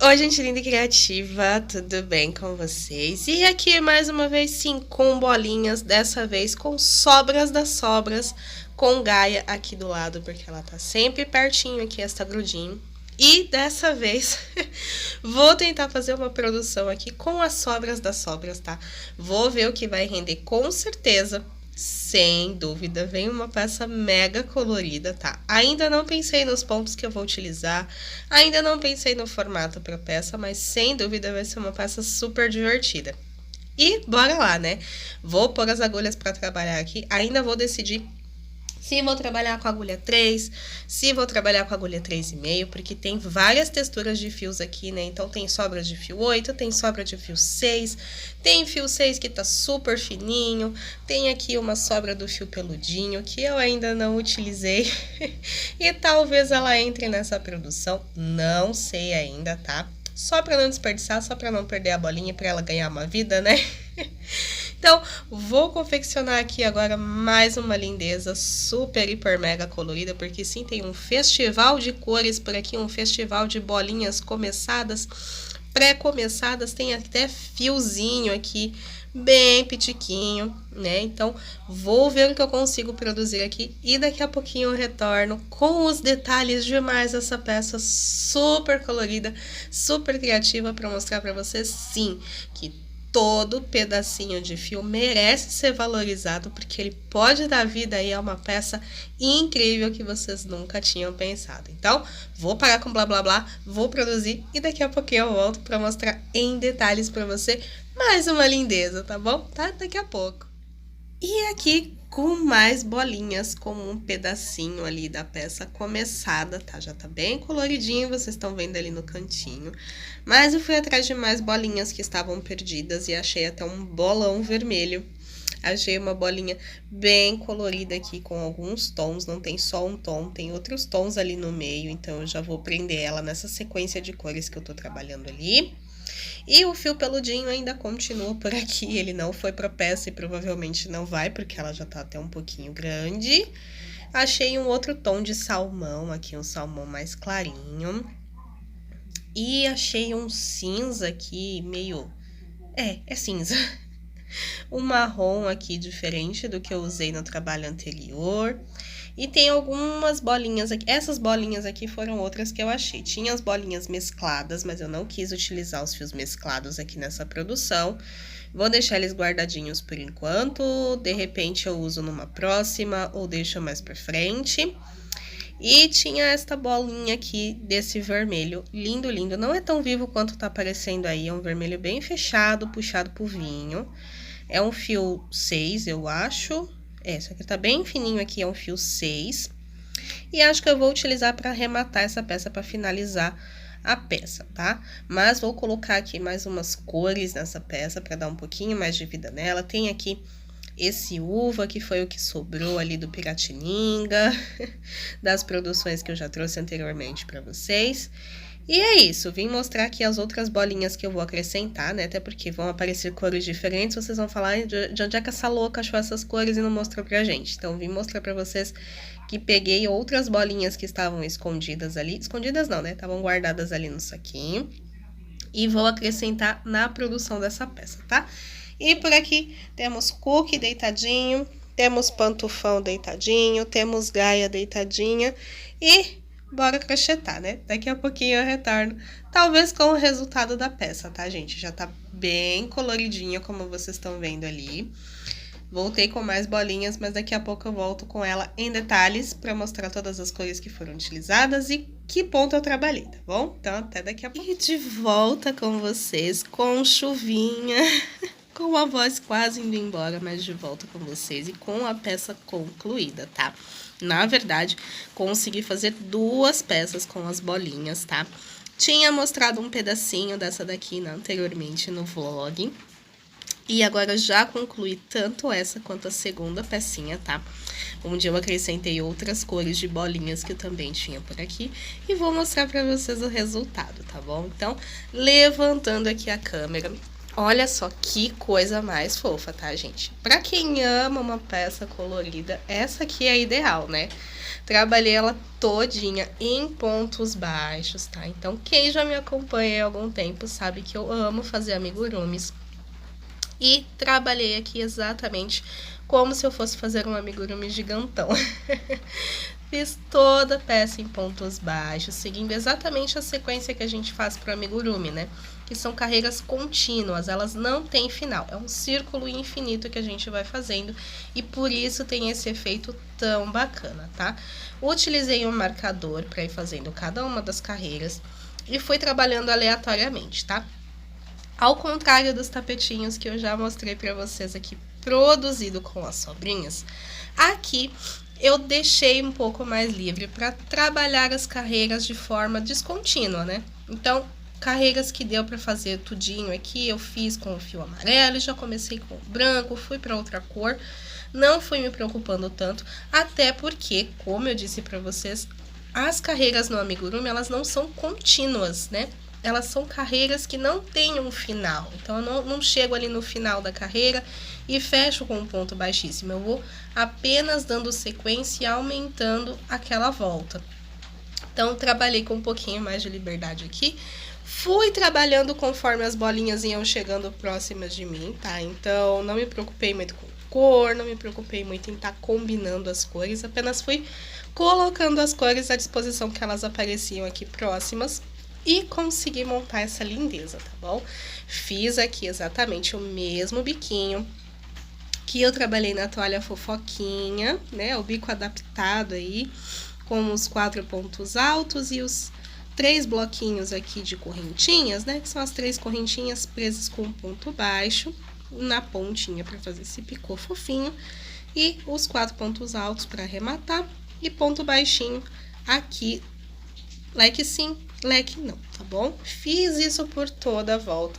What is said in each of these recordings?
Oi, gente linda e criativa, tudo bem com vocês? E aqui mais uma vez, sim, com bolinhas, dessa vez com sobras das sobras, com Gaia aqui do lado, porque ela tá sempre pertinho aqui, esta grudinho. E dessa vez, vou tentar fazer uma produção aqui com as sobras das sobras, tá? Vou ver o que vai render com certeza. Sem dúvida, vem uma peça mega colorida, tá? Ainda não pensei nos pontos que eu vou utilizar, ainda não pensei no formato para peça, mas sem dúvida vai ser uma peça super divertida. E bora lá, né? Vou pôr as agulhas para trabalhar aqui, ainda vou decidir se vou trabalhar com agulha 3, se vou trabalhar com agulha 3,5, porque tem várias texturas de fios aqui, né? Então tem sobra de fio 8, tem sobra de fio 6, tem fio 6 que tá super fininho, tem aqui uma sobra do fio peludinho que eu ainda não utilizei e talvez ela entre nessa produção, não sei ainda, tá? Só para não desperdiçar, só para não perder a bolinha para ela ganhar uma vida, né? Então, vou confeccionar aqui agora mais uma lindeza super, hiper, mega colorida, porque sim, tem um festival de cores por aqui, um festival de bolinhas começadas, pré-começadas, tem até fiozinho aqui, bem pitiquinho, né? Então, vou ver o que eu consigo produzir aqui e daqui a pouquinho eu retorno com os detalhes demais dessa peça super colorida, super criativa para mostrar para vocês, sim, que todo pedacinho de fio merece ser valorizado, porque ele pode dar vida aí a uma peça incrível que vocês nunca tinham pensado. Então, vou parar com blá blá blá, vou produzir e daqui a pouquinho eu volto para mostrar em detalhes para você mais uma lindeza, tá bom? Tá? Daqui a pouco. E aqui com mais bolinhas, com um pedacinho ali da peça começada, tá? Já tá bem coloridinho, vocês estão vendo ali no cantinho. Mas eu fui atrás de mais bolinhas que estavam perdidas e achei até um bolão vermelho. Achei uma bolinha bem colorida aqui com alguns tons, não tem só um tom, tem outros tons ali no meio, então eu já vou prender ela nessa sequência de cores que eu tô trabalhando ali. E o fio peludinho ainda continua por aqui, ele não foi pra peça e provavelmente não vai, porque ela já tá até um pouquinho grande. Achei um outro tom de salmão aqui, um salmão mais clarinho. E achei um cinza aqui, meio... É cinza. Um marrom aqui diferente do que eu usei no trabalho anterior. E tem algumas bolinhas aqui. Essas bolinhas aqui foram outras que eu achei. Tinha as bolinhas mescladas, mas eu não quis utilizar os fios mesclados aqui nessa produção. Vou deixar eles guardadinhos por enquanto. De repente eu uso numa próxima ou deixo mais pra frente. E tinha esta bolinha aqui desse vermelho, lindo, lindo. Não é tão vivo quanto tá aparecendo aí, é um vermelho bem fechado, puxado pro vinho. É um fio 6, eu acho. Só que tá bem fininho aqui, é um fio 6. E acho que eu vou utilizar para arrematar essa peça, para finalizar a peça, tá? Mas vou colocar aqui mais umas cores nessa peça, para dar um pouquinho mais de vida nela. Tem aqui esse uva, que foi o que sobrou ali do Piratininga, das produções que eu já trouxe anteriormente para vocês. E é isso, vim mostrar aqui as outras bolinhas que eu vou acrescentar, né? Até porque vão aparecer cores diferentes, vocês vão falar de onde é que essa louca achou essas cores e não mostrou pra gente. Então, vim mostrar pra vocês que peguei outras bolinhas que estavam escondidas ali. Escondidas não, né? Estavam guardadas ali no saquinho. E vou acrescentar na produção dessa peça, tá? E por aqui temos cookie deitadinho, temos pantufão deitadinho, temos Gaia deitadinha e bora crochetar, né? Daqui a pouquinho eu retorno, talvez com o resultado da peça, tá, gente? Já tá bem coloridinha, como vocês estão vendo ali. Voltei com mais bolinhas, mas daqui a pouco eu volto com ela em detalhes para mostrar todas as cores que foram utilizadas e que ponto eu trabalhei, tá bom? Então, até daqui a pouco. E de volta com vocês, com chuvinha, com a voz quase indo embora, mas de volta com vocês e com a peça concluída, tá? Na verdade, consegui fazer 2 peças com as bolinhas, tá? Tinha mostrado um pedacinho dessa daqui anteriormente no vlog. E agora já concluí tanto essa quanto a segunda pecinha, tá? Onde eu acrescentei outras cores de bolinhas que eu também tinha por aqui. E vou mostrar pra vocês o resultado, tá bom? Então, levantando aqui a câmera, olha só que coisa mais fofa, tá, gente? Pra quem ama uma peça colorida, essa aqui é ideal, né? Trabalhei ela todinha em pontos baixos, tá? Então, quem já me acompanha há algum tempo sabe que eu amo fazer amigurumis. E trabalhei aqui exatamente como se eu fosse fazer um amigurumi gigantão. Fiz toda a peça em pontos baixos, seguindo exatamente a sequência que a gente faz para o amigurumi, né? Que são carreiras contínuas, elas não têm final. É um círculo infinito que a gente vai fazendo e por isso tem esse efeito tão bacana, tá? Utilizei um marcador para ir fazendo cada uma das carreiras e fui trabalhando aleatoriamente, tá? Ao contrário dos tapetinhos que eu já mostrei para vocês aqui, produzido com as sobrinhas, aqui eu deixei um pouco mais livre para trabalhar as carreiras de forma descontínua, né? Então, carreiras que deu para fazer tudinho aqui, eu fiz com o fio amarelo, já comecei com o branco, fui para outra cor, não fui me preocupando tanto, até porque, como eu disse para vocês, as carreiras no amigurumi, elas não são contínuas, né? Elas são carreiras que não têm um final. Então, eu não chego ali no final da carreira e fecho com um ponto baixíssimo. Eu vou apenas dando sequência e aumentando aquela volta. Então, trabalhei com um pouquinho mais de liberdade aqui. Fui trabalhando conforme as bolinhas iam chegando próximas de mim, tá? Então, não me preocupei muito com cor, não me preocupei muito em estar combinando as cores. Apenas fui colocando as cores à disposição que elas apareciam aqui próximas. E consegui montar essa lindeza, tá bom? Fiz aqui exatamente o mesmo biquinho que eu trabalhei na toalha fofoquinha, né? O bico adaptado aí, com os 4 pontos altos e os 3 bloquinhos aqui de correntinhas, né? Que são as 3 correntinhas presas com um ponto baixo na pontinha para fazer esse picô fofinho. E os 4 pontos altos para arrematar e ponto baixinho aqui, leque sim, leque não, tá bom? Fiz isso por toda a volta.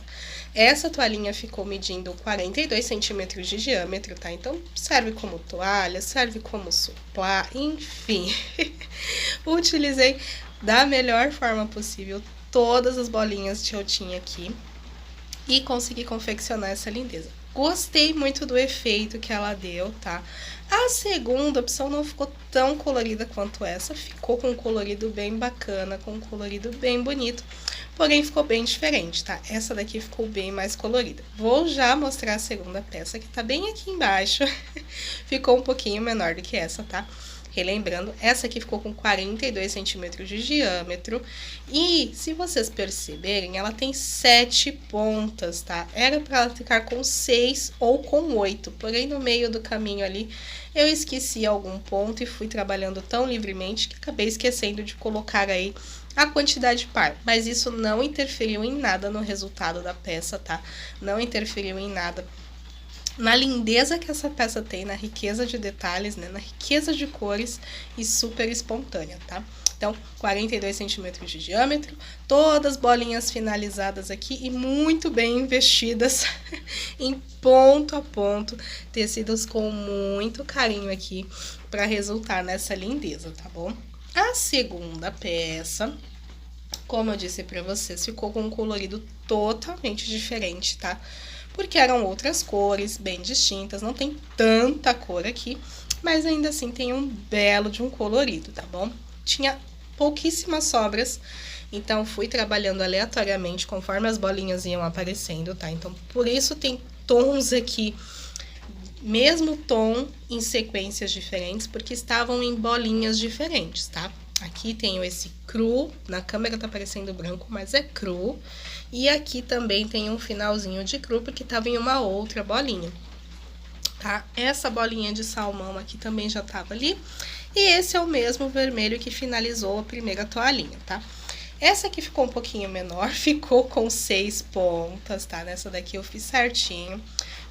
Essa toalhinha ficou medindo 42 centímetros de diâmetro, tá? Então, serve como toalha, serve como suplá, enfim. Utilizei da melhor forma possível todas as bolinhas que eu tinha aqui e consegui confeccionar essa lindeza. Gostei muito do efeito que ela deu, tá? A segunda opção não ficou tão colorida quanto essa, ficou com um colorido bem bacana, com um colorido bem bonito, porém ficou bem diferente, tá? Essa daqui ficou bem mais colorida. Vou já mostrar a segunda peça, que tá bem aqui embaixo, ficou um pouquinho menor do que essa, tá? Relembrando, essa aqui ficou com 42 centímetros de diâmetro e, se vocês perceberem, ela tem 7 pontas, tá? Era para ela ficar com 6 ou com 8, porém no meio do caminho ali eu esqueci algum ponto e fui trabalhando tão livremente que acabei esquecendo de colocar aí a quantidade par, mas isso não interferiu em nada no resultado da peça, tá? Não interferiu em nada na lindeza que essa peça tem, na riqueza de detalhes, né? Na riqueza de cores e super espontânea, tá? Então, 42 centímetros de diâmetro, todas bolinhas finalizadas aqui e muito bem investidas em ponto a ponto, tecidos com muito carinho aqui para resultar nessa lindeza, tá bom? A segunda peça, como eu disse para vocês, ficou com um colorido totalmente diferente, tá? Porque eram outras cores bem distintas, não tem tanta cor aqui, mas ainda assim tem um belo de um colorido, tá bom? Tinha pouquíssimas sobras, então fui trabalhando aleatoriamente conforme as bolinhas iam aparecendo, tá? Então, por isso tem tons aqui, mesmo tom em sequências diferentes, porque estavam em bolinhas diferentes, tá? Aqui tenho esse cru, na câmera tá parecendo branco, mas é cru. E aqui também tem um finalzinho de cru, porque tava em uma outra bolinha, tá? Essa bolinha de salmão aqui também já tava ali. E esse é o mesmo vermelho que finalizou a primeira toalhinha, tá? Essa aqui ficou um pouquinho menor, ficou com 6 pontas, tá? Nessa daqui eu fiz certinho,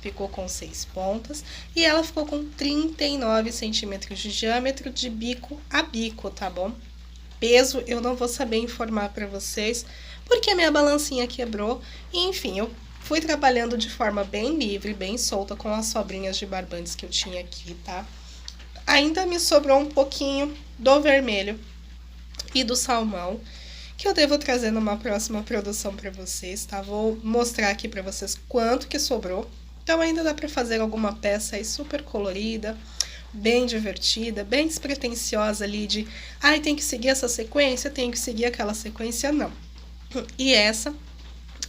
ficou com 6 pontas. E ela ficou com 39 centímetros de diâmetro de bico a bico, tá bom? Peso eu não vou saber informar pra vocês, porque a minha balancinha quebrou. E, enfim, eu fui trabalhando de forma bem livre, bem solta, com as sobrinhas de barbantes que eu tinha aqui, tá? Ainda me sobrou um pouquinho do vermelho e do salmão, que eu devo trazer numa próxima produção pra vocês, tá? Vou mostrar aqui pra vocês quanto que sobrou. Então, ainda dá pra fazer alguma peça aí super colorida, bem divertida, bem despretensiosa ali de, ai, tem que seguir essa sequência, tem que seguir aquela sequência, não. E essa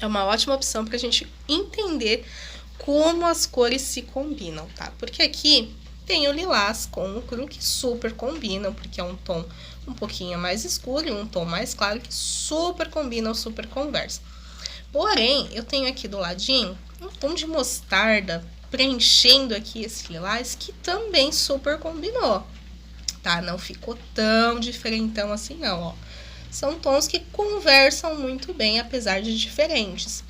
é uma ótima opção para a gente entender como as cores se combinam, tá? Porque aqui tem o lilás com o cru que super combinam, porque é um tom um pouquinho mais escuro e um tom mais claro que super combinam, super conversam. Porém, eu tenho aqui do ladinho um tom de mostarda preenchendo aqui esse lilás que também super combinou, tá? Não ficou tão diferentão assim não, ó. São tons que conversam muito bem, apesar de diferentes.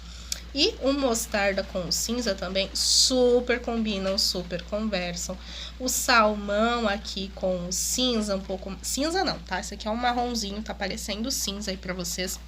E o mostarda com o cinza também super combinam, super conversam. O salmão aqui com o cinza, um pouco... Cinza não, tá? Esse aqui é um marronzinho, tá parecendo cinza aí pra vocês.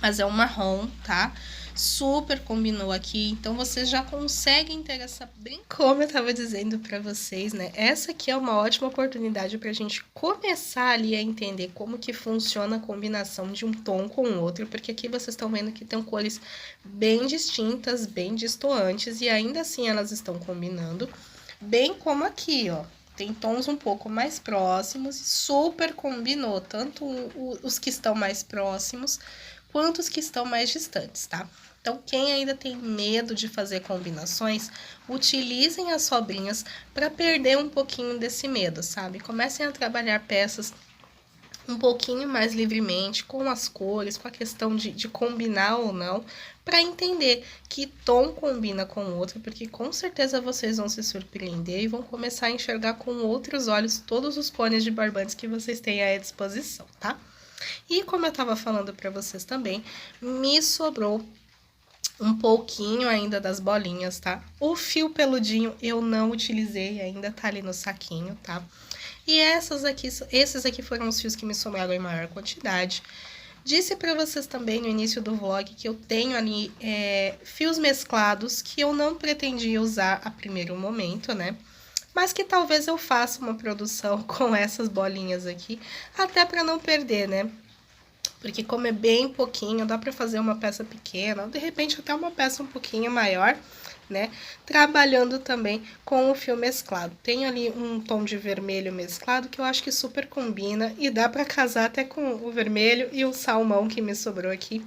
Mas é um marrom, tá? Super combinou aqui, então vocês já conseguem ter essa... Bem como eu tava dizendo pra vocês, né? Essa aqui é uma ótima oportunidade pra gente começar ali a entender como que funciona a combinação de um tom com o outro, porque aqui vocês estão vendo que tem cores bem distintas, bem destoantes, e ainda assim elas estão combinando, bem como aqui, ó. Tem tons um pouco mais próximos e super combinou, tanto os que estão mais próximos quanto os que estão mais distantes, tá? Então, quem ainda tem medo de fazer combinações, utilizem as sobrinhas para perder um pouquinho desse medo, sabe? Comecem a trabalhar peças um pouquinho mais livremente, com as cores, com a questão de combinar ou não, para entender que tom combina com o outro, porque com certeza vocês vão se surpreender e vão começar a enxergar com outros olhos todos os cones de barbantes que vocês têm à disposição, tá? E como eu tava falando para vocês também, me sobrou um pouquinho ainda das bolinhas, tá? O fio peludinho eu não utilizei, ainda tá ali no saquinho, tá? E esses aqui foram os fios que me sobraram em maior quantidade. Disse para vocês também no início do vlog que eu tenho ali fios mesclados que eu não pretendia usar a primeiro momento, né? Mas que talvez eu faça uma produção com essas bolinhas aqui, até para não perder, né? Porque como é bem pouquinho, dá para fazer uma peça pequena, ou de repente até uma peça um pouquinho maior, né? Trabalhando também com o fio mesclado. Tem ali um tom de vermelho mesclado que eu acho que super combina e dá para casar até com o vermelho e o salmão que me sobrou aqui.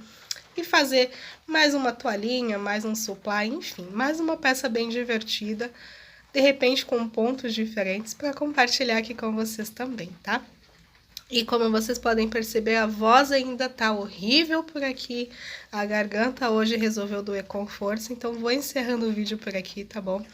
E fazer mais uma toalhinha, mais um supply, enfim, mais uma peça bem divertida, de repente com pontos diferentes para compartilhar aqui com vocês também, tá? E como vocês podem perceber, a voz ainda tá horrível por aqui, a garganta hoje resolveu doer com força, então vou encerrando o vídeo por aqui, tá bom?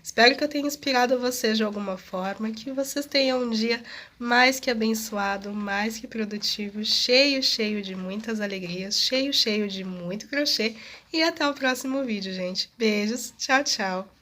Espero que eu tenha inspirado vocês de alguma forma, que vocês tenham um dia mais que abençoado, mais que produtivo, cheio de muitas alegrias, cheio de muito crochê, e até o próximo vídeo, gente. Beijos, tchau, tchau!